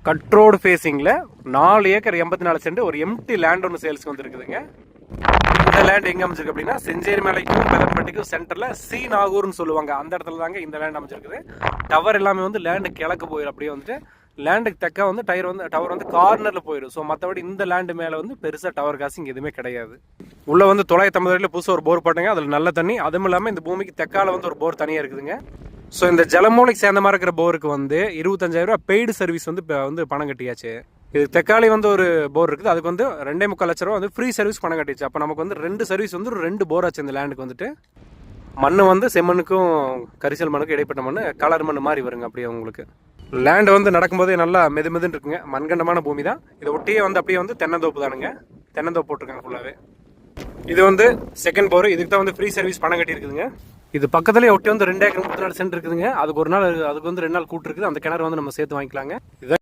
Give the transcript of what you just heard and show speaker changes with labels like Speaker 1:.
Speaker 1: Cut road ஃபேஸிங்கில் 4 acre 84 send ஒரு empty land ஒன்று சேல்ஸ்க்கு வந்துருக்குதுங்க. இந்த லேண்ட் எங்கே அமைச்சிருக்கு அப்படின்னா செஞ்சேரி மலைக்கும் பெதம்பட்டிக்கும் சென்டரில் சி நாகூர்னு சொல்லுவாங்க, அந்த இடத்துல தாங்க இந்த லேண்ட் அமைச்சிருக்குது. டவர் எல்லாமே வந்து லேண்டு கிழக்கு போயிடும். அப்படியே வந்துட்டு லேண்டுக்கு தக்க வந்து டவர் வந்து கார்னரில் போயிடும். ஸோ மற்றபடி இந்த லேண்டு மேலே வந்து பெருசாக டவர் காசிங் எதுவுமே கிடையாது. உள்ளே வந்து 950 வரையில் புதுசாக ஒரு போர் போட்டாங்க, அதில் நல்ல தண்ணி. அதுவும் இல்லாமல் இந்த பூமிக்கு தெற்கால வந்து ஒரு போர் தனியாக இருக்குதுங்க. ஸோ இந்த ஜலமூலைக்கு சேர்ந்த மாதிரி இருக்கிற போருக்கு வந்து 25,000 ரூபா பெய்டு சர்வீஸ் வந்து இப்போ வந்து பணம் கட்டியாச்சு. இது தெற்காலி வந்து ஒரு போர் இருக்குது, அதுக்கு வந்து 2.25 லட்ச ரூபா வந்து ஃப்ரீ சர்வீஸ் பணம் கட்டிச்சு. அப்போ நமக்கு வந்து 2 சர்வீஸ் வந்து 2 போர் ஆச்சு. இந்த லேண்டுக்கு வந்துட்டு மண் வந்து செம்மண்ணுக்கும் கரிசல் மண்ணுக்கும் இடைப்பட்ட மண் கலர் மண் மாதிரி வருங்க. அப்படியே உங்களுக்கு லேண்ட் வந்து நடக்கும்போதே நல்லா மெதுன்னு இருக்குங்க. மண்கண்டமான பூமி தான். இதை ஒட்டியே வந்து அப்படியே வந்து தென்னந்தோப்பு தானுங்க. தென்னந்தோப்பு போட்டிருக்காங்க ஃபுல்லாகவே. இது வந்து செகண்ட் போர், இதுக்கு தான் வந்து ஃப்ரீ சர்வீஸ் பணம் கட்டி இருக்குதுங்க. இது பக்கத்துலேயே ஒட்டி வந்து 2 ஏக்கர் 34 சென்ட் இருக்குதுங்க. அதுக்கு வந்து 2 நாள் கூட்டு இருக்குது. அந்த கிணறு வந்து நம்ம சேர்த்து வாங்கிக்கலாங்க. இதுதான்